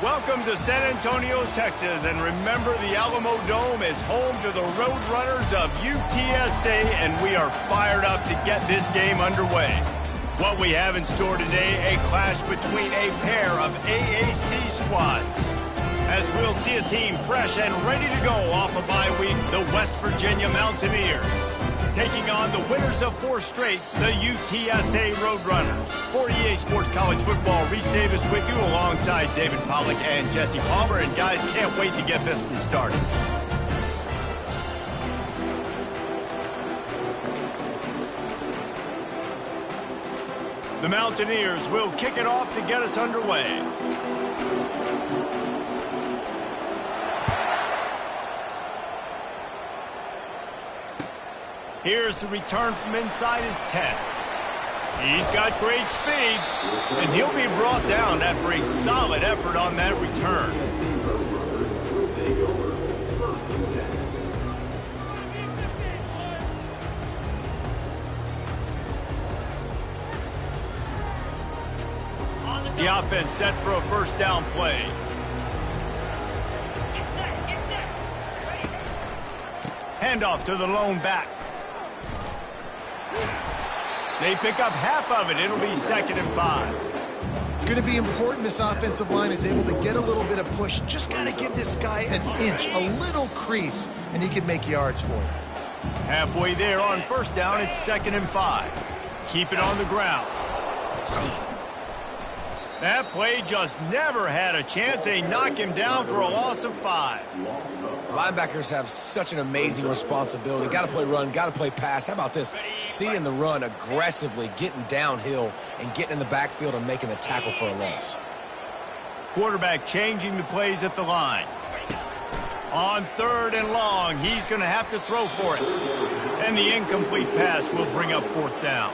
Welcome to San Antonio, Texas, and remember the Alamo Dome is home to the Roadrunners of UTSA, and we are fired up to get this game underway. What we have in store today, a clash between a pair of AAC squads. As we'll see a team fresh and ready to go off a bye week, the West Virginia Mountaineers, taking on the winners of 4 straight, the UTSA Roadrunners. For EA Sports College Football, Reese Davis with you alongside David Pollack and Jesse Palmer. And guys, can't wait to get this one started. The Mountaineers will kick it off to get us underway. Here's the return from inside his 10. He's got great speed, and he'll be brought down after a solid effort on that return. The offense set for a first down play. Handoff to the lone back. They pick up half of it. It'll be 2nd and 5. It's going to be important this offensive line is able to get a little bit of push. Just got to give this guy an inch, a little crease, and he can make yards for it. Halfway there on first down, it's 2nd and 5. Keep it on the ground. That play just never had a chance. They knock him down for a loss of 5. Linebackers have such an amazing responsibility. Got to play run, got to play pass. How about this? Seeing the run aggressively, getting downhill, and getting in the backfield and making the tackle for a loss. Quarterback changing the plays at the line. On 3rd and long, he's going to have to throw for it. And the incomplete pass will bring up 4th down.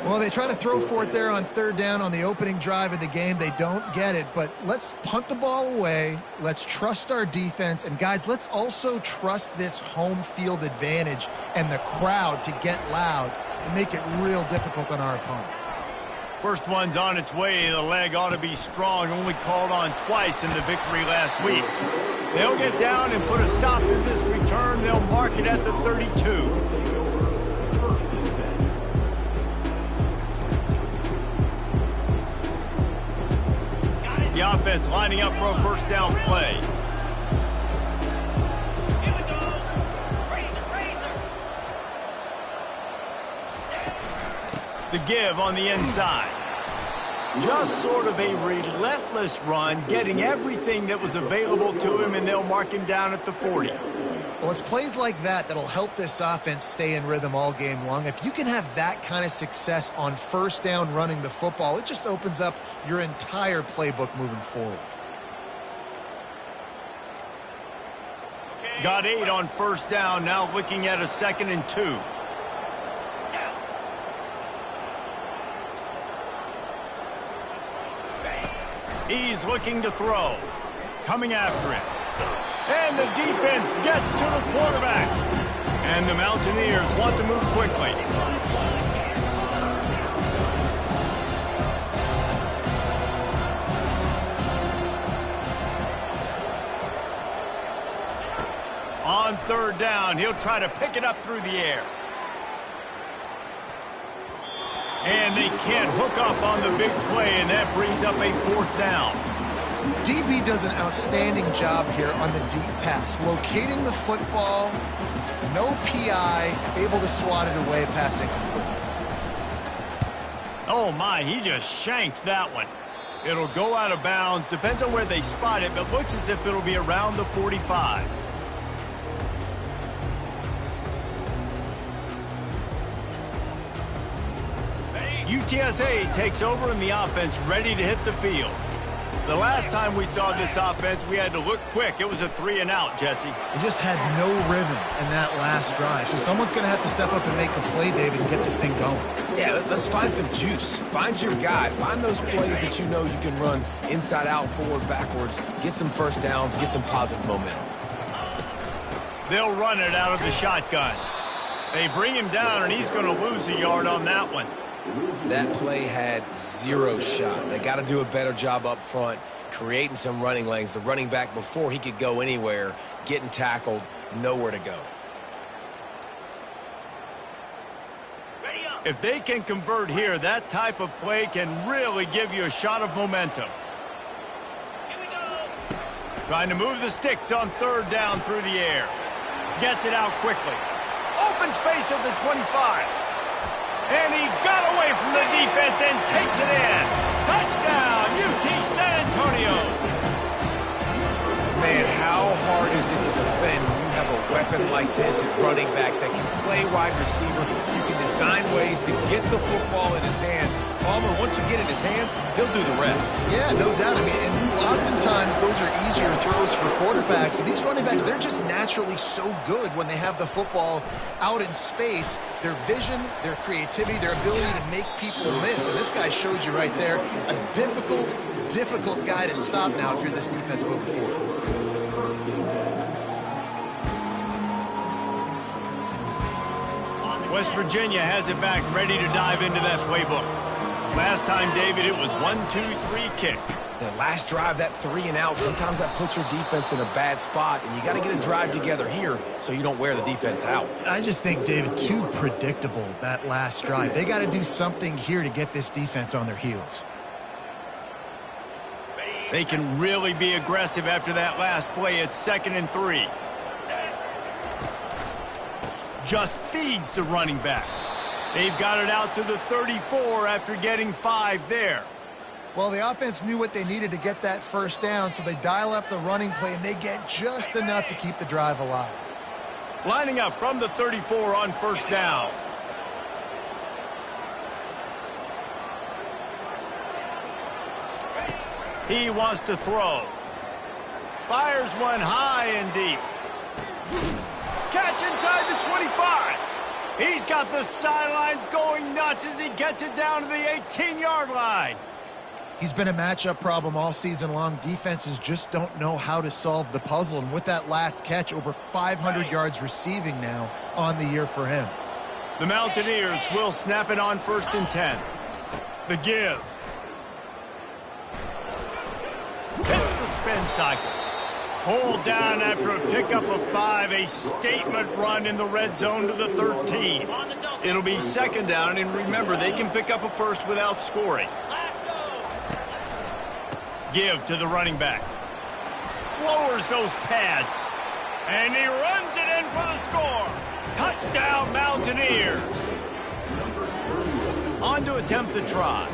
Well, they try to throw for it there on 3rd down on the opening drive of the game. They don't get it, but let's punt the ball away. Let's trust our defense. And, guys, let's also trust this home field advantage and the crowd to get loud and make it real difficult on our opponent. First one's on its way. The leg ought to be strong. Only called on twice in the victory last week. They'll get down and put a stop to this return. They'll mark it at the 32. The offense lining up for a first down play. Here we go. Razor. The give on the inside. Just sort of a relentless run, getting everything that was available to him, and they'll mark him down at the 40. Well, it's plays like that that'll help this offense stay in rhythm all game long. If you can have that kind of success on first down running the football, it just opens up your entire playbook moving forward. Got 8 on first down, now looking at a 2nd and 2. He's looking to throw. Coming after it. And the defense gets to the quarterback. And the Mountaineers want to move quickly. On 3rd down, he'll try to pick it up through the air. And they can't hook up on the big play, and that brings up a 4th down. DB does an outstanding job here on the deep pass, locating the football, no PI, able to swat it away, passing. Oh my, he just shanked that one. It'll go out of bounds, depends on where they spot it, but looks as if it'll be around the 45. UTSA takes over in the offense, ready to hit the field. The last time we saw this offense, we had to look quick. It was a 3 and out, Jesse. They just had no rhythm in that last drive. So someone's going to have to step up and make a play, David, and get this thing going. Yeah, let's find some juice. Find your guy. Find those plays that you know you can run inside out, forward, backwards. Get some first downs. Get some positive momentum. They'll run it out of the shotgun. They bring him down, and he's going to lose a yard on that one. That play had zero shot. They got to do a better job up front, creating some running lanes. The running back, before he could go anywhere, getting tackled, nowhere to go. If they can convert here, that type of play can really give you a shot of momentum. Trying to move the sticks on third down through the air. Gets it out quickly. Open space at the 25. And he got away from the defense and takes it in. Touchdown, UT San Antonio. Man, how hard is it to defend when you have a weapon like this at running back that can play wide receiver? You can design ways to get the football in his hand. Palmer, once you get it in his hands, he'll do the rest. Yeah, no doubt. I mean, and oftentimes those are easier throws for quarterbacks. And these running backs, they're just naturally so good when they have the football out in space. Their vision, their creativity, their ability to make people miss. And this guy showed you right there a difficult guy to stop now if you're this defense moving forward. West Virginia has it back, ready to dive into that playbook. Last time, David, it was 1-2-3 kick. The last drive, that 3 and out, sometimes that puts your defense in a bad spot, and you got to get a drive together here so you don't wear the defense out. I just think, David, too predictable, that last drive. They got to do something here to get this defense on their heels. They can really be aggressive after that last play. It's 2nd and 3. Just feeds the running back. They've got it out to the 34 after getting 5 there. Well, the offense knew what they needed to get that first down, so they dial up the running play, and they get just enough to keep the drive alive. Lining up from the 34 on first down. He wants to throw. Fires one high and deep. Catch inside the 25. He's got the sidelines going nuts as he gets it down to the 18-yard line. He's been a matchup problem all season long. Defenses just don't know how to solve the puzzle. And with that last catch, over 500 yards receiving now on the year for him. The Mountaineers will snap it on 1st and 10. The give. Hits the spin cycle. Hold down after a pickup of 5. A statement run in the red zone to the 13. It'll be 2nd down, and remember, they can pick up a first without scoring. Give to the running back. Lowers those pads. And he runs it in for the score. Touchdown, Mountaineers. On to attempt the try.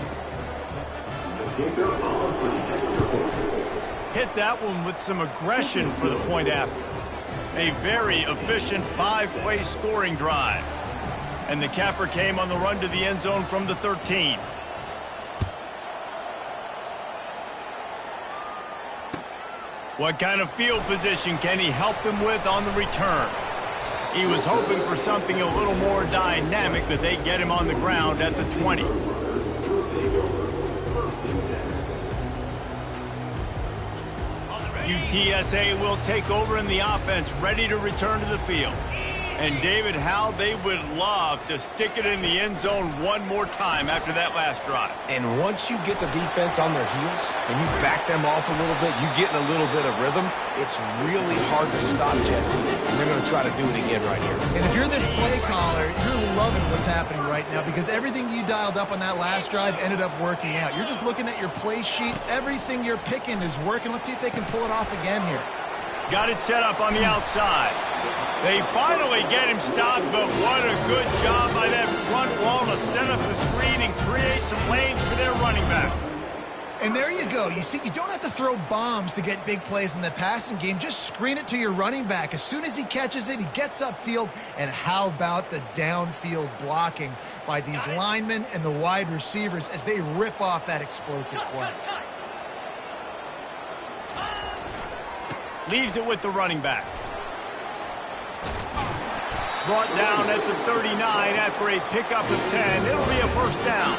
Hit that one with some aggression for the point after. A very efficient 5-play scoring drive. And the capper came on the run to the end zone from the 13. What kind of field position can he help them with on the return? He was hoping for something a little more dynamic, that they get him on the ground at the 20. UTSA will take over in the offense, ready to return to the field. And David, how they would love to stick it in the end zone one more time after that last drive. And once you get the defense on their heels and you back them off a little bit, you get in a little bit of rhythm, it's really hard to stop Jesse. And they're going to try to do it again right here. And if you're this play caller, you're loving what's happening right now, because everything you dialed up on that last drive ended up working out. You're just looking at your play sheet. Everything you're picking is working. Let's see if they can pull it off again here. Got it set up on the outside. They finally get him stopped, but what a good job by that front wall to set up the screen and create some lanes for their running back. And there you go. You see, you don't have to throw bombs to get big plays in the passing game. Just screen it to your running back. As soon as he catches it, he gets upfield. And how about the downfield blocking by these linemen and the wide receivers as they rip off that explosive play? Leaves it with the running back. Brought down at the 39 after a pickup of 10. It'll be a first down.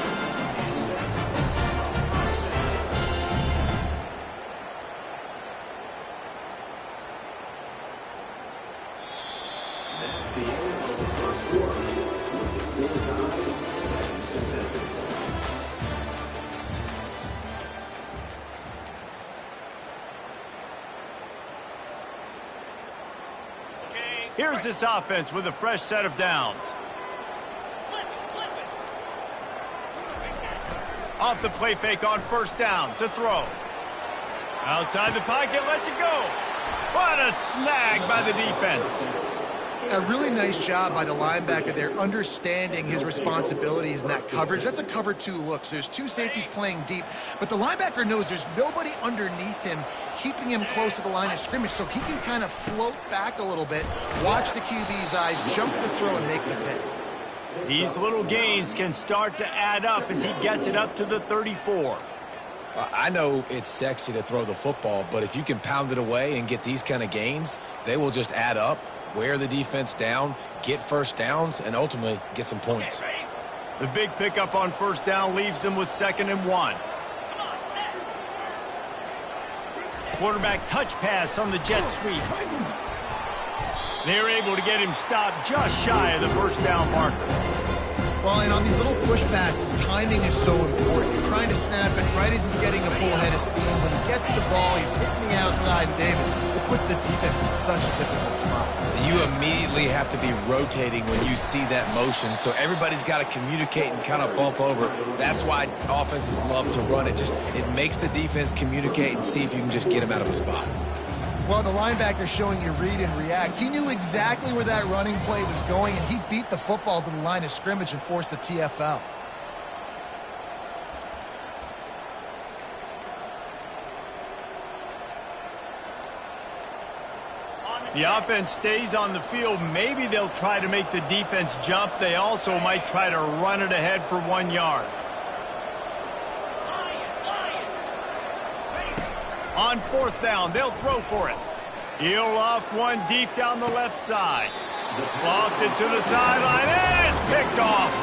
Here's this offense with a fresh set of downs. Off the play fake on first down to throw. Outside the pocket, lets it go. What a snag by the defense. A really nice job by the linebacker there, understanding his responsibilities in that coverage. That's a cover 2 look. So there's 2 safeties playing deep, but the linebacker knows there's nobody underneath him, keeping him close to the line of scrimmage, so he can kind of float back a little bit, watch the QB's eyes, jump the throw, and make the pick. These little gains can start to add up as he gets it up to the 34. I know it's sexy to throw the football, but if you can pound it away and get these kind of gains, they will just add up, wear the defense down, get first downs, and ultimately get some points. The big pickup on first down leaves them with 2nd and 1. Quarterback touch pass on the jet sweep. They're able to get him stopped just shy of the first down marker. Well, and on these little push passes, timing is so important. You're trying to snap it right as he's getting a full head of steam. When he gets the ball, he's hitting the outside, and David, it puts the defense in such a difficult spot. You immediately have to be rotating when you see that motion, so everybody's got to communicate and kind of bump over. That's why offenses love to run it. It makes the defense communicate and see if you can just get him out of a spot. Well, the linebacker showing you read and react. He knew exactly where that running play was going, and he beat the football to the line of scrimmage and forced the TFL. The offense stays on the field. Maybe they'll try to make the defense jump. They also might try to run it ahead for 1 yard. On 4th down, they'll throw for it. He'll loft one deep down the left side. Lofted to the sideline, and it's picked off.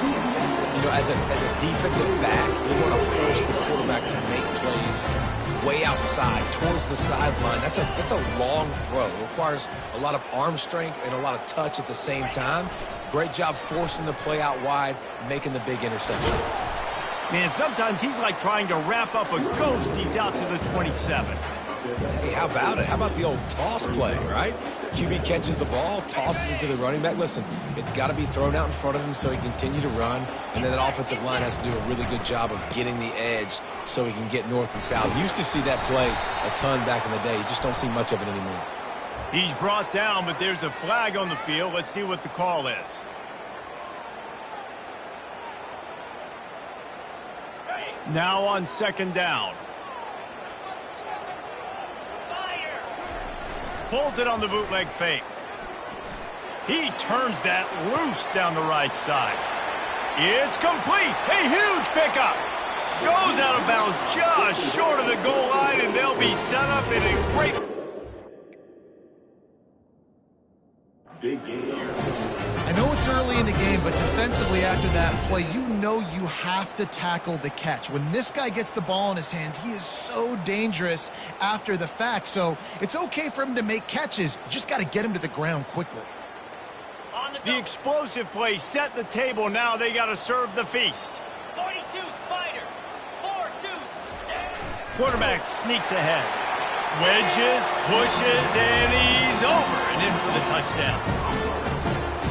You know, as a defensive back, you want to force the quarterback to make plays way outside, towards the sideline. That's a long throw. It requires a lot of arm strength and a lot of touch at the same time. Great job forcing the play out wide, making the big interception. Man, sometimes he's like trying to wrap up a ghost. He's out to the 27. Hey, how about it? How about the old toss play, right? QB catches the ball, tosses it to the running back. Listen, it's got to be thrown out in front of him so he can continue to run, and then that offensive line has to do a really good job of getting the edge so he can get north and south. You used to see that play a ton back in the day. You just don't see much of it anymore. He's brought down, but there's a flag on the field. Let's see what the call is. Now on 2nd down. Pulls it on the bootleg fake. He turns that loose down the right side. It's complete. A huge pickup. Goes out of bounds just short of the goal line, and they'll be set up in a great... Big game here. I know it's early in the game, but defensively after that play, you know you have to tackle the catch. When this guy gets the ball in his hands, he is so dangerous after the fact. So it's okay for him to make catches. You just got to get him to the ground quickly. The explosive play set the table. Now they got to serve the feast. 42 Spider. 4-2. Quarterback sneaks ahead. Wedges, pushes, and he's over and in for the touchdown.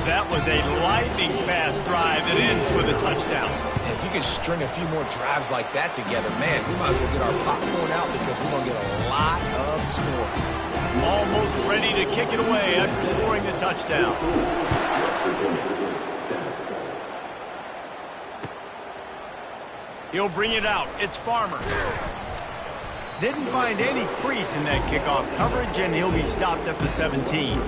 That was a lightning fast drive that ends with a touchdown. And if you can string a few more drives like that together, man, we might as well get our popcorn out because we're going to get a lot of scoring. Almost ready to kick it away after scoring the touchdown. He'll bring it out. It's Farmer. Didn't find any crease in that kickoff coverage, and he'll be stopped at the 17.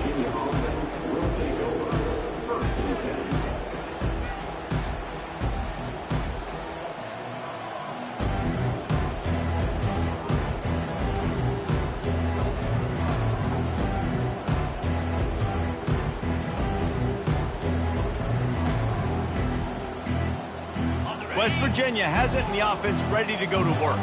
West Virginia has it, and the offense ready to go to work.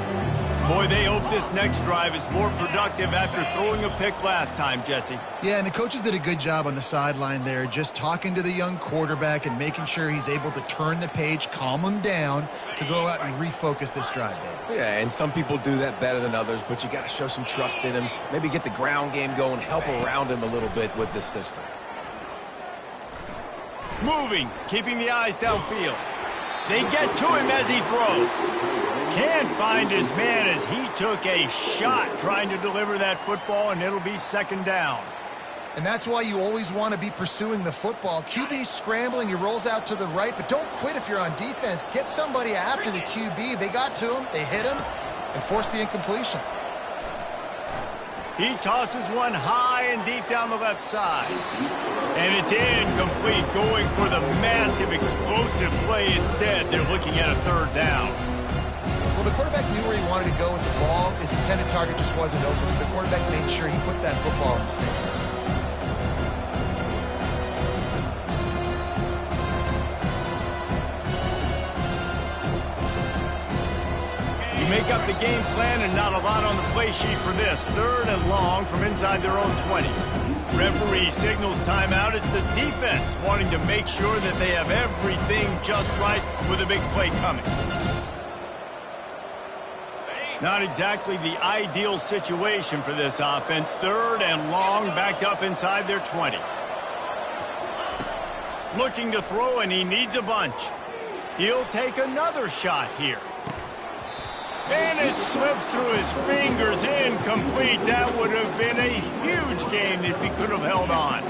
Boy, they hope this next drive is more productive after throwing a pick last time, Jesse. Yeah, and the coaches did a good job on the sideline there, just talking to the young quarterback and making sure he's able to turn the page, calm him down to go out and refocus this drive. Yeah, and some people do that better than others, but you got to show some trust in him, maybe get the ground game going, help around him a little bit with this system. Moving, keeping the eyes downfield. They get to him as he throws. Can't find his man as he took a shot trying to deliver that football, and it'll be second down. And that's why you always want to be pursuing the football. QB's scrambling, he rolls out to the right, but don't quit if you're on defense. Get somebody after the QB. They got to him, they hit him, and forced the incompletion. He tosses one high and deep down the left side. And it's incomplete, going for the massive, explosive play instead. They're looking at a third down. Well, the quarterback knew where he wanted to go with the ball. His intended target just wasn't open, so the quarterback made sure he put that football in the stands. Make up the game plan and not a lot on the play sheet for this. Third and long from inside their own 20. Referee signals timeout. It's the defense wanting to make sure that they have everything just right with a big play coming. Not exactly the ideal situation for this offense. Third and long, backed up inside their 20. Looking to throw, and he needs a bunch. He'll take another shot here. And it slips through his fingers, incomplete. That would have been a huge gain if he could have held on.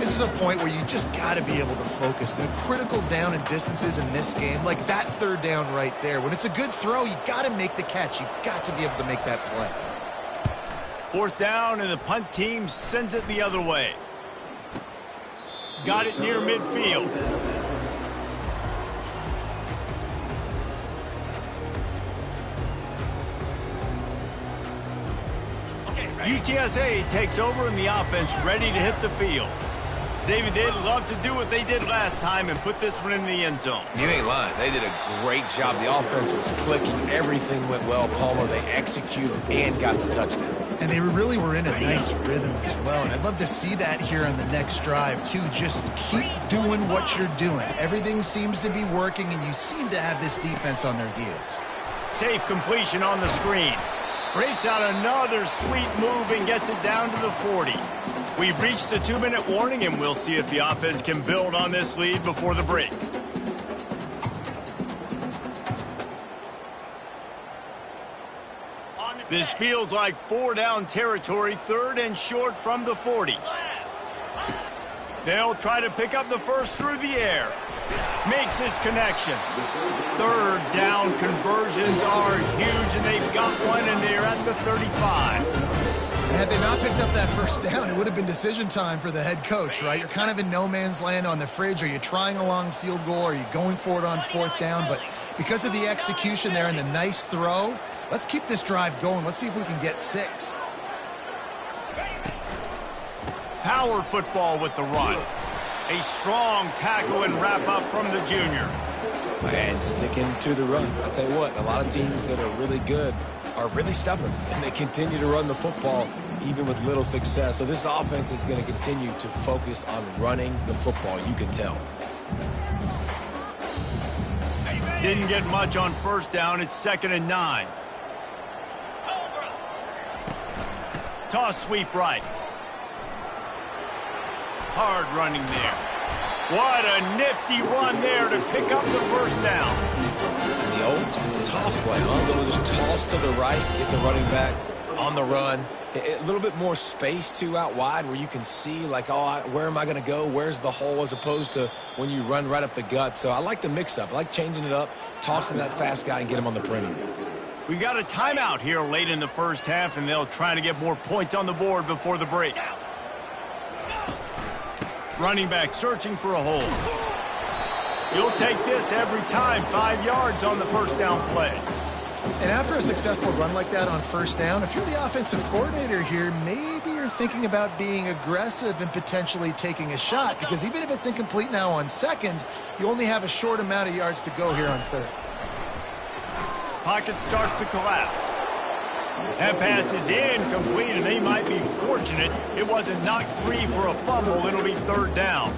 This is a point where you just got to be able to focus. The critical down and distances in this game, like that third down right there. When it's a good throw, you got to make the catch. You got to be able to make that play. Fourth down, and the punt team sends it the other way. Got it near midfield. UTSA takes over in the offense, ready to hit the field. David, they'd love to do what they did last time and put this one in the end zone. You ain't lying. They did a great job. The offense was clicking. Everything went well. Palmer, they executed and got the touchdown. And they really were in a nice rhythm as well. And I'd love to see that here on the next drive, too. Just keep doing what you're doing. Everything seems to be working, and you seem to have this defense on their heels. Safe completion on the screen. Breaks out another sweet move and gets it down to the 40. We've reached the 2-minute warning, and we'll see if the offense can build on this lead before the break. This feels like 4-down territory, third and short from the 40. They'll try to pick up the first through the air. Makes his connection. Third down conversions are huge, and they've got one, and they're at the 35. And had they not picked up that first down, it would have been decision time for the head coach, right? You're kind of in no man's land on the fridge. Are you trying a long field goal? Are you going for it on fourth down? But because of the execution there and the nice throw, let's keep this drive going. Let's see if we can get 6. Power football with the run. A strong tackle and wrap-up from the junior. And sticking to the run. I'll tell you what, a lot of teams that are really good are really stubborn, and they continue to run the football even with little success. So this offense is going to continue to focus on running the football, you can tell. Didn't get much on first down. It's 2nd and 9. Toss sweep right. Hard running there. What a nifty run there to pick up the first down. The old toss play, huh? They'll just toss to the right, get the running back on the run. A little bit more space, too, out wide where you can see, like, oh, where am I going to go? Where's the hole, as opposed to when you run right up the gut. So I like the mix-up. I like changing it up, tossing that fast guy and get him on the perimeter. We got a timeout here late in the first half, and they'll try to get more points on the board before the break. Running back searching for a hole. You'll take this every time. 5 yards on the first down play. And after a successful run like that on first down, if you're the offensive coordinator here, maybe you're thinking about being aggressive and potentially taking a shot, because even if it's incomplete now on second, you only have a short amount of yards to go here on third. Pocket starts to collapse. That pass is incomplete, and they might be fortunate it wasn't knocked free for a fumble. It'll be third down.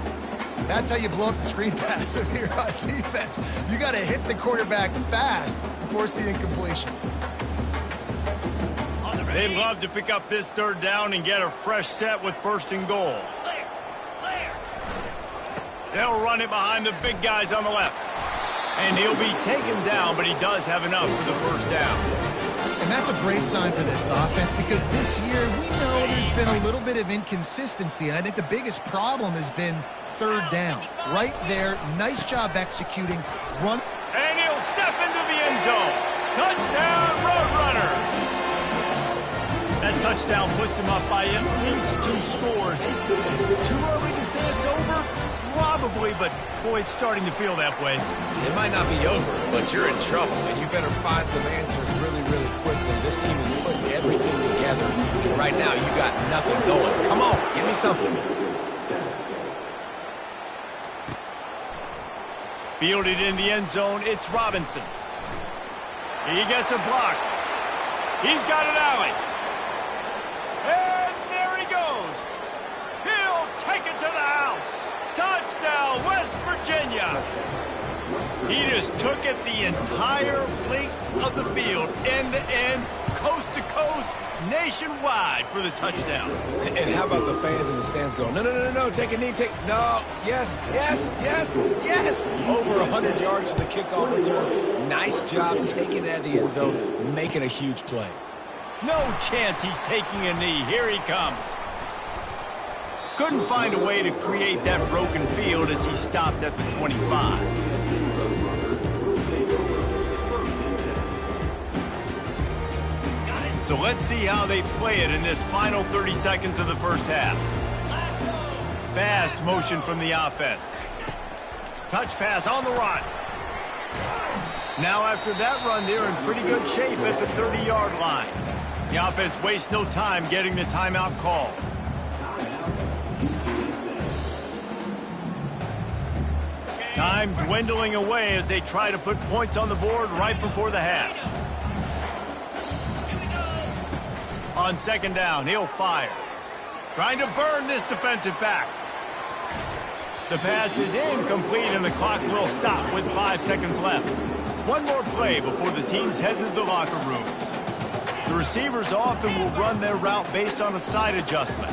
That's how you blow up the screen pass if you're on defense. You got to hit the quarterback fast and force the incompletion. They'd love to pick up this third down and get a fresh set with 1st and goal. They'll run it behind the big guys on the left. And he'll be taken down, but he does have enough for the first down. And that's a great sign for this offense because this year we know there's been a little bit of inconsistency, and I think the biggest problem has been third down. Right there, nice job executing. Run. And he'll step into the end zone. Touchdown, Roadrunner. That touchdown puts him up by at least 2 scores. Too early to say it's over? Probably, but boy, it's starting to feel that way. It might not be over, but you're in trouble, and you better find some answers really, really quickly. This team is putting everything together, and right now you got nothing going. Come on, give me something. Fielded in the end zone, it's Robinson. He gets a block. He's got an alley. And there he goes. He'll take it to the house. Touchdown, West Virginia. He just took it the entire length of the field, end to end, coast to coast, nationwide for the touchdown. And how about the fans in the stands going, no, no, no, no, no, take a knee, no, yes, yes, yes, yes. Over 100 yards to the kickoff return. Nice job taking it out of the end zone, making a huge play. No chance he's taking a knee. Here he comes. Couldn't find a way to create that broken field as he stopped at the 25. So let's see how they play it in this final 30 seconds of the first half. Fast motion from the offense. Touch pass on the run. Now after that run, they're in pretty good shape at the 30-yard line. The offense wastes no time getting the timeout call. Time dwindling away as they try to put points on the board right before the half. On second down, he'll fire. Trying to burn this defensive back. The pass is incomplete and the clock will stop with 5 seconds left. One more play before the teams head to the locker room. The receivers often will run their route based on a side adjustment.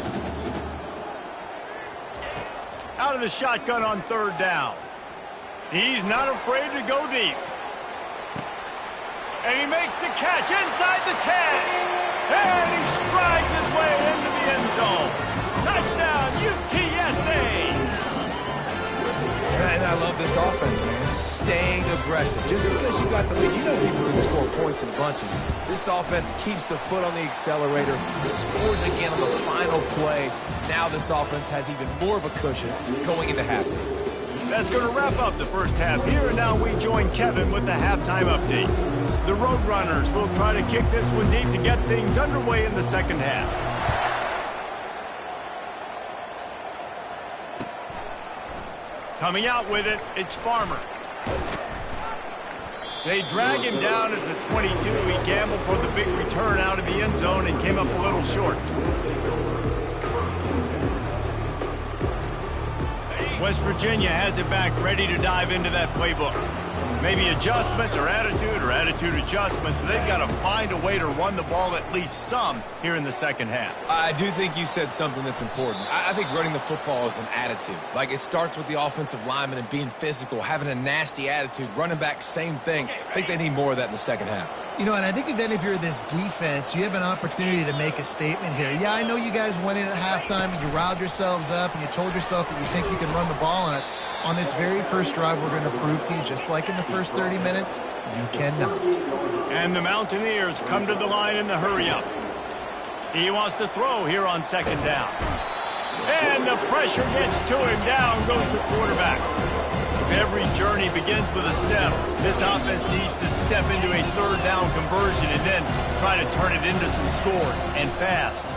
Out of the shotgun on third down. He's not afraid to go deep. And he makes the catch inside the 10. And he strides his way into the end zone. Touchdown, UTSA. And I love this offense, man. Staying aggressive. Just because you got the lead, you know people can score points in bunches. This offense keeps the foot on the accelerator, scores again on the final play. Now this offense has even more of a cushion going into halftime. That's going to wrap up the first half here, and now we join Kevin with the halftime update. The Roadrunners will try to kick this one deep to get things underway in the second half. Coming out with it, it's Farmer. They drag him down at the 22. He gambled for the big return out of the end zone and came up a little short. West Virginia has it back, ready to dive into that playbook. Maybe adjustments or attitude adjustments, but they've got to find a way to run the ball at least some here in the second half. I do think you said something that's important. I think running the football is an attitude. Like, it starts with the offensive lineman and being physical, having a nasty attitude. Running back, same thing. I think they need more of that in the second half. You know, and I think then if you're this defense, you have an opportunity to make a statement here. Yeah, I know you guys went in at halftime and you riled yourselves up and you told yourself that you think you can run the ball on us. On this very first drive, we're going to prove to you, just like in the first 30 minutes, you cannot. And the Mountaineers come to the line in the hurry-up. He wants to throw here on second down. And the pressure gets to him. Down goes the quarterback. Every journey begins with a step. This offense needs to step into a third down conversion and then try to turn it into some scores, and fast.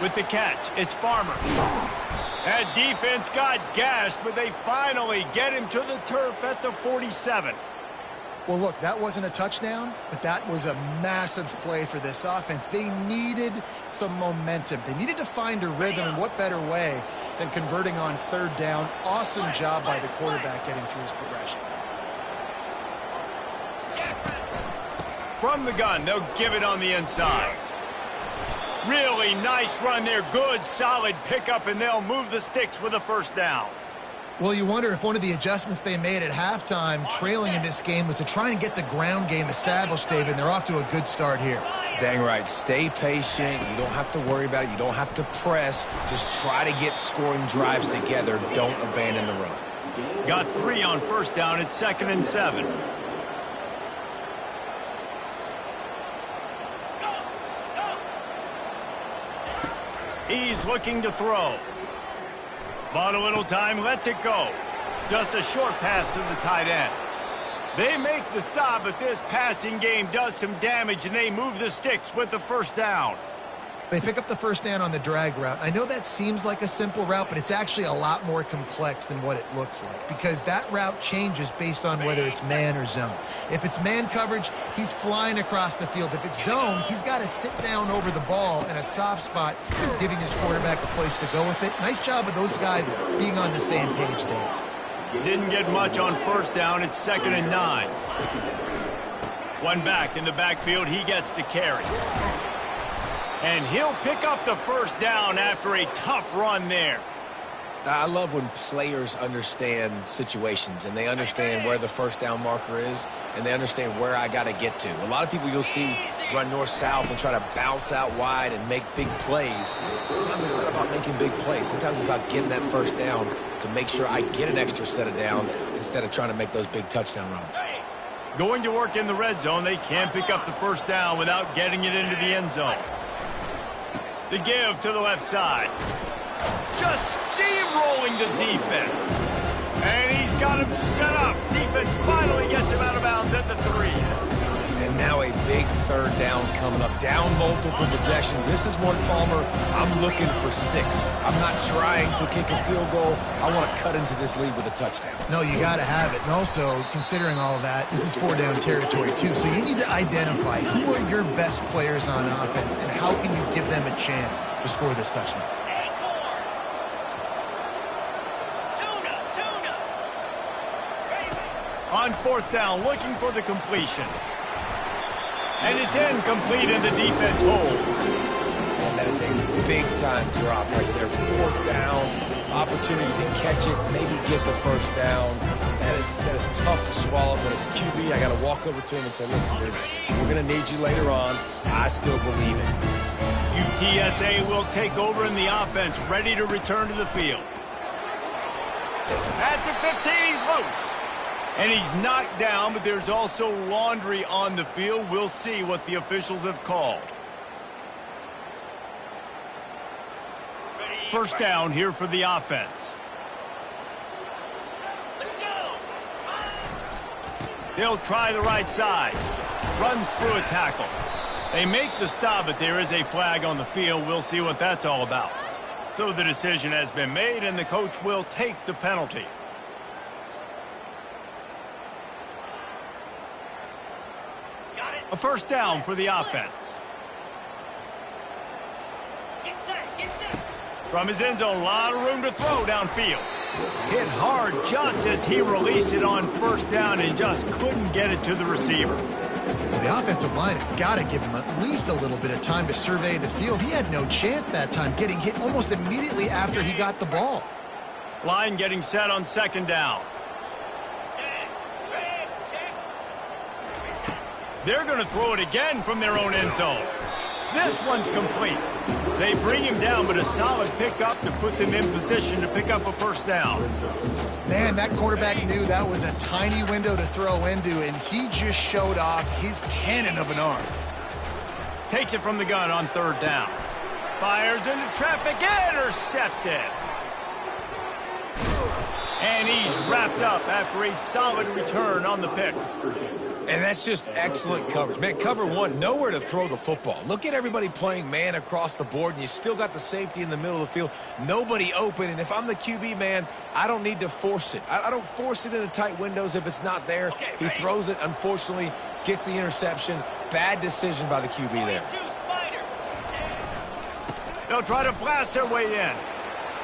With the catch, it's Farmer. That defense got gashed, but they finally get him to the turf at the 47. Well, look, that wasn't a touchdown, but that was a massive play for this offense. They needed some momentum. They needed to find a rhythm, and what better way than converting on third down. Awesome job by the quarterback getting through his progression. From the gun, they'll give it on the inside. Really nice run there. Good, solid pickup, and they'll move the sticks with a first down. Well, you wonder if one of the adjustments they made at halftime, trailing in this game, was to try and get the ground game established, David, and they're off to a good start here. Dang right. Stay patient. You don't have to worry about it. You don't have to press. Just try to get scoring drives together. Don't abandon the run. Got 3 on first down. It's 2nd and 7. He's looking to throw. Bought a little time, lets it go. Just a short pass to the tight end. They make the stop, but this passing game does some damage, and they move the sticks with the first down. They pick up the first down on the drag route. I know that seems like a simple route, but it's actually a lot more complex than what it looks like, because that route changes based on whether it's man or zone. If it's man coverage, he's flying across the field. If it's zone, he's got to sit down over the ball in a soft spot, giving his quarterback a place to go with it. Nice job of those guys being on the same page there. Didn't get much on first down. It's 2nd and 9. One back in the backfield. He gets the carry. And he'll pick up the first down after a tough run there. I love when players understand situations and they understand where the first down marker is and they understand where I got to get to. A lot of people you'll see run north-south and try to bounce out wide and make big plays. Sometimes it's not about making big plays. Sometimes it's about getting that first down to make sure I get an extra set of downs instead of trying to make those big touchdown runs. Going to work in the red zone. They can't pick up the first down without getting it into the end zone. The give to the left side. Just steamrolling the defense. And he's got him set up. Defense finally gets him out of bounds at the 3. And now a big third down coming up. Down multiple possessions. This is one, Palmer, I'm looking for 6. I'm not trying to kick a field goal. I want to cut into this lead with a touchdown. No, you got to have it. And also, considering all of that, this is 4-down territory too. So you need to identify who are your best players on offense and how can you give them a chance to score this touchdown. On fourth down, looking for the completion. And it's incomplete, and the defense holds. And that is a big-time drop right there. Fourth down, opportunity to catch it, maybe get the first down. That is tough to swallow, but as a QB, I got to walk over to him and say, listen, dude, we're going to need you later on. I still believe it. UTSA will take over in the offense, ready to return to the field. At the 15, he's loose. And he's knocked down, but there's also laundry on the field. We'll see what the officials have called. First down here for the offense. Let's go. They'll try the right side. Runs through a tackle. They make the stop, but there is a flag on the field. We'll see what that's all about. So the decision has been made, and the coach will take the penalty. A first down for the offense. Get set. Get set. From his end zone, a lot of room to throw downfield. Hit hard just as he released it on first down and just couldn't get it to the receiver. Well, the offensive line has got to give him at least a little bit of time to survey the field. He had no chance that time, getting hit almost immediately after he got the ball. Line getting set on second down. They're going to throw it again from their own end zone. This one's complete. They bring him down, but a solid pickup to put them in position to pick up a first down. Man, that quarterback knew that was a tiny window to throw into, and he just showed off his cannon of an arm. Takes it from the gun on third down. Fires into traffic, intercepted. And he's wrapped up after a solid return on the pick. And that's just excellent coverage. Man, cover one, nowhere to throw the football. Look at everybody playing man across the board, and you still got the safety in the middle of the field. Nobody open, and if I'm the QB, man, I don't need to force it. I don't force it into tight windows if it's not there. He throws it, unfortunately, gets the interception. Bad decision by the QB there. They'll try to blast their way in.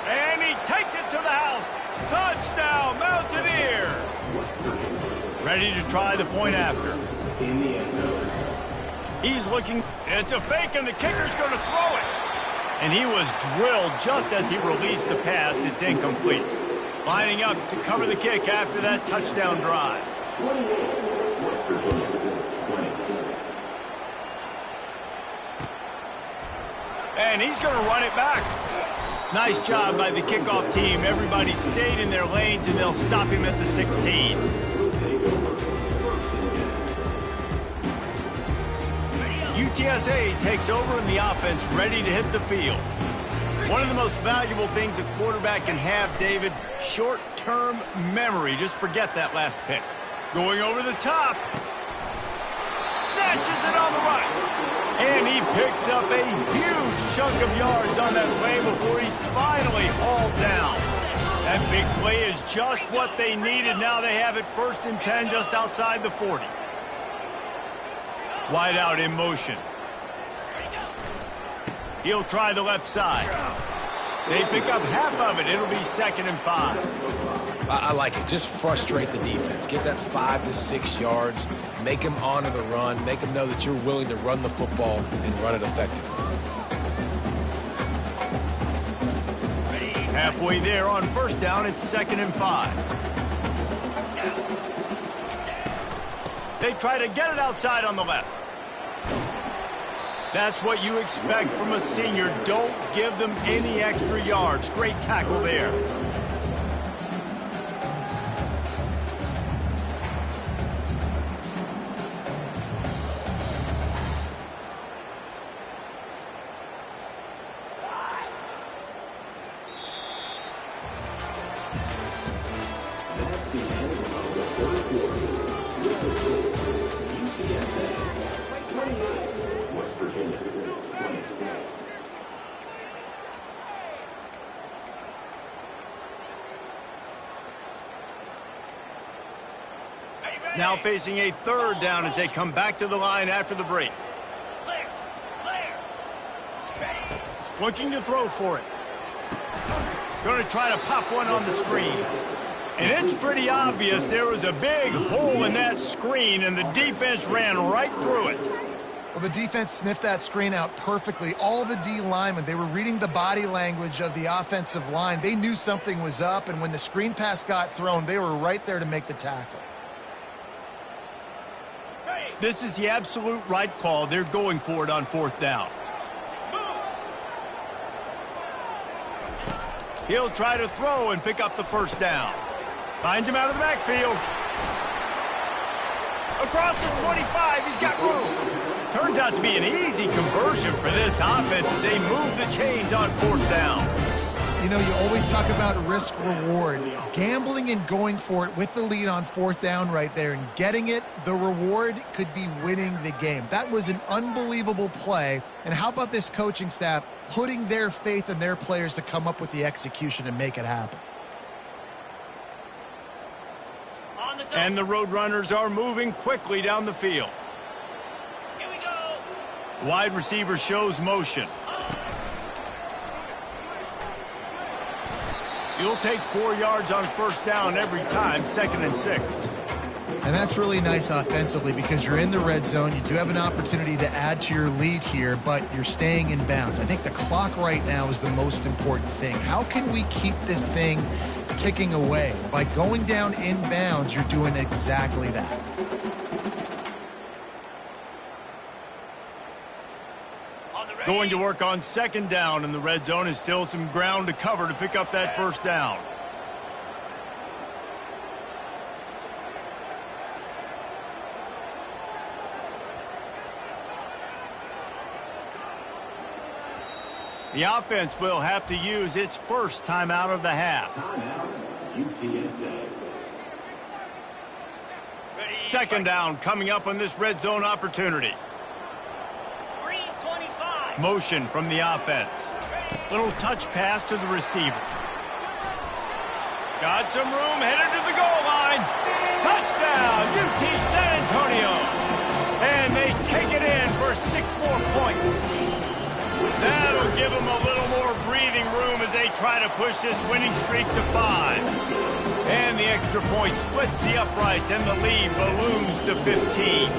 And he takes it to the house. Touchdown, Mountaineers! Ready to try the point after. In the end zone. He's looking. It's a fake, and the kicker's going to throw it. And he was drilled just as he released the pass. It's incomplete. Lining up to cover the kick after that touchdown drive. 28, West Virginia, 20. And he's going to run it back. Nice job by the kickoff team. Everybody stayed in their lanes, and they'll stop him at the 16. UTSA takes over in the offense, ready to hit the field. One of the most valuable things a quarterback can have, David, short-term memory. Just forget that last pick. Going over the top. Snatches it on the right. And he picks up a huge chunk of yards on that play before he's finally hauled down. That big play is just what they needed. Now they have it 1st and 10 just outside the 40. Wide out in motion. He'll try the left side. They pick up half of it. It'll be 2nd and 5. I like it. Just frustrate the defense. Get that 5 to 6 yards. Make them honor the run. Make them know that you're willing to run the football and run it effectively. Halfway there on 1st down, it's 2nd and 5. They try to get it outside on the left. That's what you expect from a senior. Don't give them any extra yards. Great tackle there. That's the end of the 3rd quarter. With the score, UTSA 28, West Virginia 20. Now facing a 3rd down as they come back to the line after the break. Clear. Looking to throw for it. Going to try to pop one on the screen. And it's pretty obvious there was a big hole in that screen, and the defense ran right through it. Well, the defense sniffed that screen out perfectly. All the D linemen, they were reading the body language of the offensive line. They knew something was up, and when the screen pass got thrown, they were right there to make the tackle. This is the absolute right call. They're going for it on 4th down. He'll try to throw and pick up the 1st down. Finds him out of the backfield. Across the 25, he's got room. Turns out to be an easy conversion for this offense as they move the chains on 4th down. You know, you always talk about risk-reward. Gambling and going for it with the lead on 4th down right there and getting it, the reward could be winning the game. That was an unbelievable play. And how about this coaching staff putting their faith in their players to come up with the execution and make it happen? And the Roadrunners are moving quickly down the field. Here we go. Wide receiver shows motion. You'll take 4 yards on 1st down every time, 2nd and 6. And that's really nice offensively because you're in the red zone. You do have an opportunity to add to your lead here, but you're staying in bounds. I think the clock right now is the most important thing. How can we keep this thing ticking away? By going down in bounds, you're doing exactly that. Going to work on 2nd down in the red zone is still some ground to cover to pick up that 1st down. The offense will have to use its 1st timeout of the half. Timeout, UTSA. 2nd down coming up on this red zone opportunity. Motion from the offense. Little touch pass to the receiver. Got some room, headed to the goal line. Touchdown, UT San Antonio. And they take it in for 6 more points. That'll give them a little more breathing room as they try to push this winning streak to 5. And the extra point splits the uprights, and the lead balloons to 15.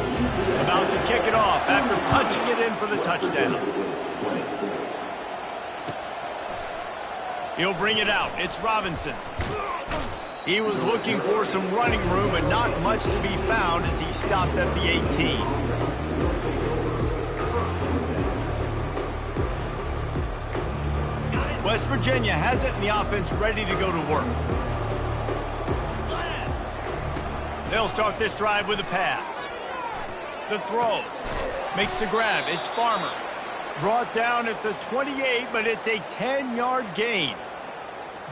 About to kick it off after punching it in for the touchdown. He'll bring it out. It's Robinson. He was looking for some running room, but not much to be found as he stopped at the 18. West Virginia has it, and the offense ready to go to work. They'll start this drive with a pass. The throw. Makes the grab. It's Farmer. Brought down at the 28, but it's a 10-yard gain.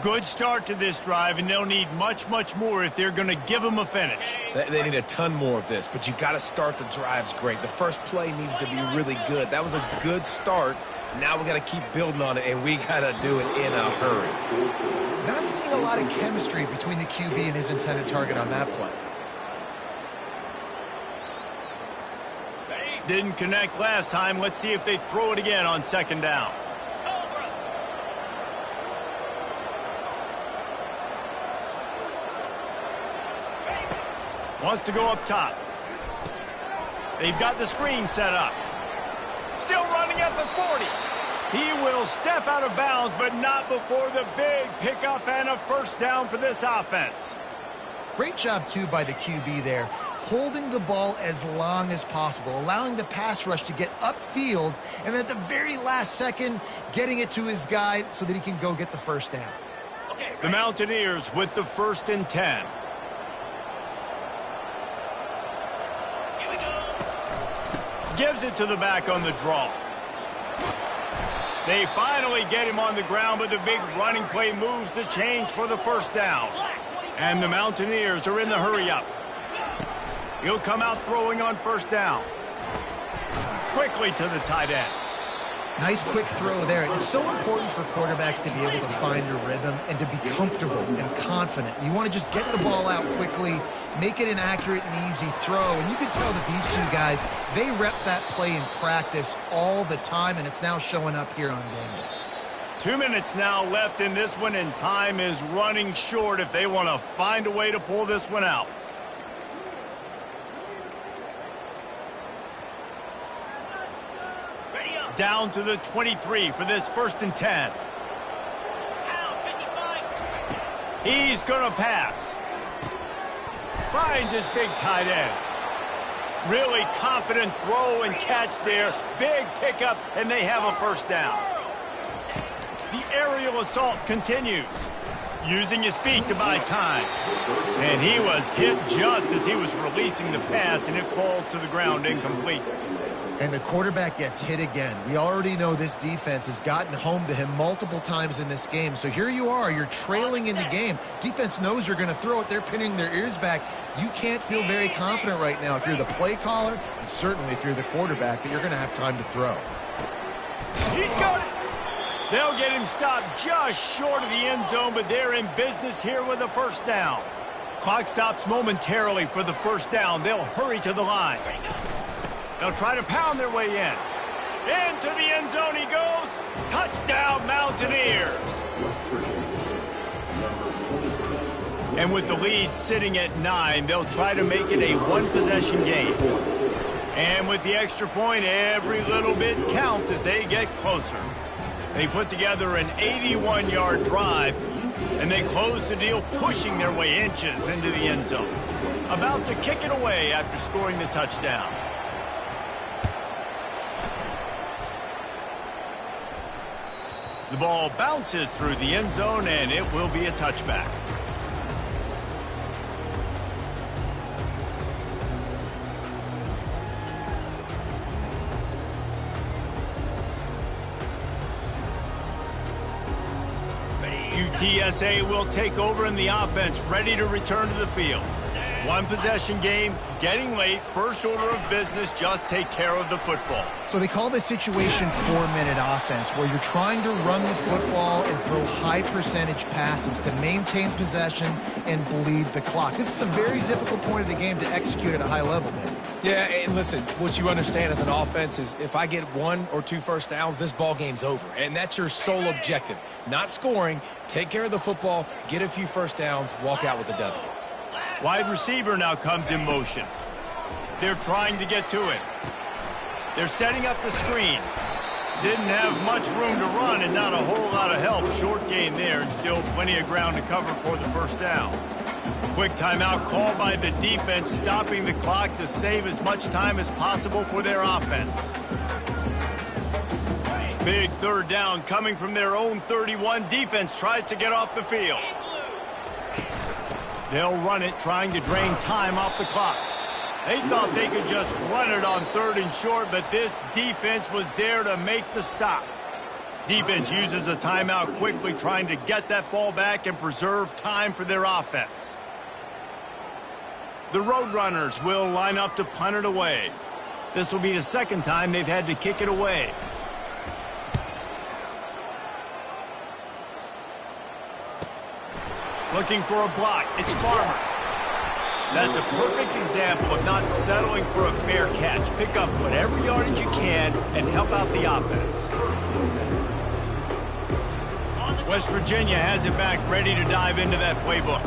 Good start to this drive, and they'll need much, much more if they're going to give them a finish. They need a ton more of this, but you got to start the drives great. The first play needs to be really good. That was a good start. Now we got to keep building on it, and we got to do it in a hurry. Not seeing a lot of chemistry between the QB and his intended target on that play. Didn't connect last time. Let's see if they throw it again on second down. Wants to go up top. They've got the screen set up. Still running at the 40. He will step out of bounds, but not before the big pickup and a first down for this offense. Great job, too, by the QB there, holding the ball as long as possible, allowing the pass rush to get upfield, and at the very last second, getting it to his guy so that he can go get the first down. The Mountaineers with the 1st and 10. Gives it to the back on the draw. They finally get him on the ground, but the big running play moves the chains for the first down. And the Mountaineers are in the hurry-up. He'll come out throwing on first down. Quickly to the tight end. Nice quick throw there. It's so important for quarterbacks to be able to find a rhythm and to be comfortable and confident. You want to just get the ball out quickly, make it an accurate and easy throw. And you can tell that these two guys, they rep that play in practice all the time, and it's now showing up here on game day. 2 minutes now left in this one, and time is running short if they want to find a way to pull this one out. Down to the 23 for this 1st and 10. He's going to pass. Finds his big tight end. Really confident throw and catch there. Big pickup, and they have a first down. The aerial assault continues. Using his feet to buy time. And he was hit just as he was releasing the pass, and it falls to the ground incomplete. And the quarterback gets hit again. We already know this defense has gotten home to him multiple times in this game. So here you are, you're trailing in the game. Defense knows you're going to throw it. They're pinning their ears back. You can't feel very confident right now if you're the play caller, and certainly if you're the quarterback, that you're going to have time to throw. He's got it. They'll get him stopped just short of the end zone, but they're in business here with a first down. Clock stops momentarily for the first down. They'll hurry to the line. They'll try to pound their way in. Into the end zone he goes. Touchdown, Mountaineers. And with the lead sitting at 9, they'll try to make it a one-possession game. And with the extra point, every little bit counts as they get closer. They put together an 81-yard drive, and they close the deal, pushing their way inches into the end zone. About to kick it away after scoring the touchdown. The ball bounces through the end zone, and it will be a touchback. UTSA will take over in the offense, ready to return to the field. One possession game, getting late, first order of business, just take care of the football. So they call this situation 4-minute offense, where you're trying to run the football and throw high percentage passes to maintain possession and bleed the clock. This is a very difficult point of the game to execute at a high level, Dave. Yeah, and listen, what you understand as an offense is if I get 1 or 2 first downs, this ball game's over. And that's your sole objective. Not scoring, take care of the football, get a few first downs, walk out with a W. Wide receiver now comes in motion. They're trying to get to it. They're setting up the screen. Didn't have much room to run and not a whole lot of help. Short gain there and still plenty of ground to cover for the first down. Quick timeout called by the defense, stopping the clock to save as much time as possible for their offense. Big third down coming from their own 31. Defense tries to get off the field. They'll run it, trying to drain time off the clock. They thought they could just run it on 3rd and short, but this defense was there to make the stop. Defense uses a timeout quickly, trying to get that ball back and preserve time for their offense. The Roadrunners will line up to punt it away. This will be the second time they've had to kick it away. Looking for a block. It's Farmer. That's a perfect example of not settling for a fair catch. Pick up whatever yardage you can and help out the offense. West Virginia has it back, ready to dive into that playbook.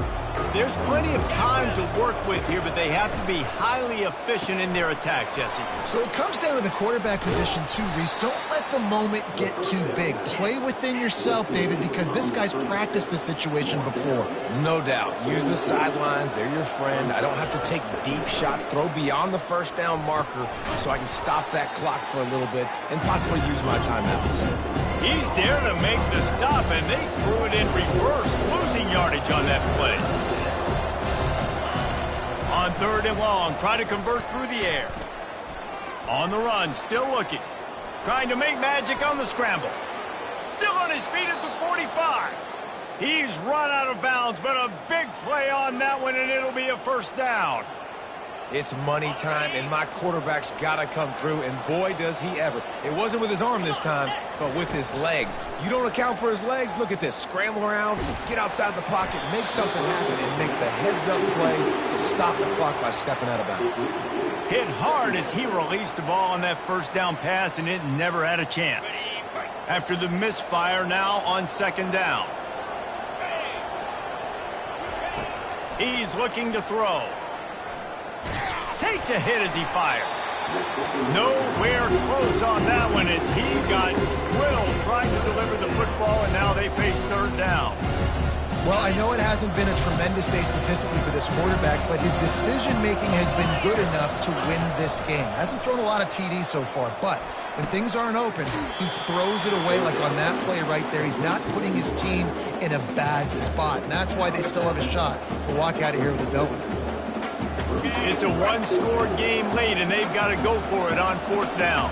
There's plenty of time to work with here, but they have to be highly efficient in their attack, Jesse. So it comes down to the quarterback position too, Reese. Don't let the moment get too big. Play within yourself, David, because this guy's practiced this situation before. No doubt. Use the sidelines. They're your friend. I don't have to take deep shots. Throw beyond the first down marker so I can stop that clock for a little bit and possibly use my timeouts. He's there to make the stop, and they threw it in reverse, losing yardage on that play. On 3rd and long, try to convert through the air. On the run, still looking. Trying to make magic on the scramble. Still on his feet at the 45. He's run out of bounds, but a big play on that one, and it'll be a first down. It's money time, and my quarterback's got to come through, and boy, does he ever. It wasn't with his arm this time, but with his legs. You don't account for his legs? Look at this. Scramble around, get outside the pocket, make something happen, and make the heads-up play to stop the clock by stepping out of bounds. Hit hard as he released the ball on that first down pass, and it never had a chance. After the misfire, now on 2nd down. He's looking to throw. Takes a hit as he fires. Nowhere close on that one as he got drilled trying to deliver the football, and now they face 3rd down. Well, I know it hasn't been a tremendous day statistically for this quarterback, but his decision-making has been good enough to win this game. Hasn't thrown a lot of TDs so far, but when things aren't open, he throws it away like on that play right there. He's not putting his team in a bad spot, and that's why they still have a shot to walk out of here with a W. It's a one-score game late, and they've got to go for it on 4th down.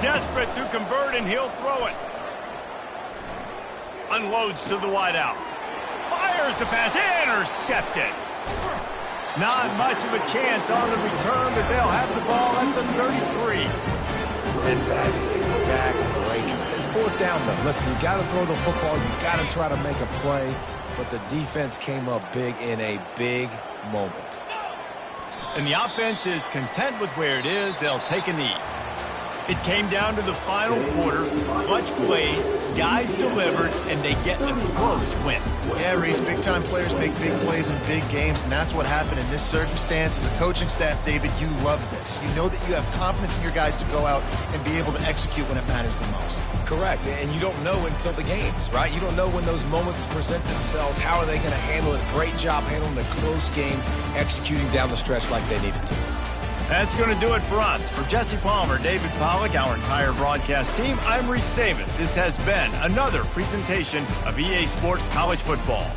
Desperate to convert, and he'll throw it. Unloads to the wideout. Fires the pass. Intercepted. Not much of a chance on the return, but they'll have the ball at the 33. And that's a back-breaker. It's 4th down, though. Listen, you got to throw the football. You got to try to make a play. But the defense came up big in a big moment. And the offense is content with where it is. They'll take a knee. It came down to the final quarter. Clutch plays, guys delivered, and they get a close win. Yeah, Reese, big-time players make big plays in big games, and that's what happened in this circumstance. As a coaching staff, David, you love this. You know that you have confidence in your guys to go out and be able to execute when it matters the most. Correct, and you don't know until the games, right? You don't know when those moments present themselves. How are they going to handle it? Great job handling the close game, executing down the stretch like they needed to. That's going to do it for us. For Jesse Palmer, David Pollack, our entire broadcast team, I'm Reese Davis. This has been another presentation of EA Sports College Football.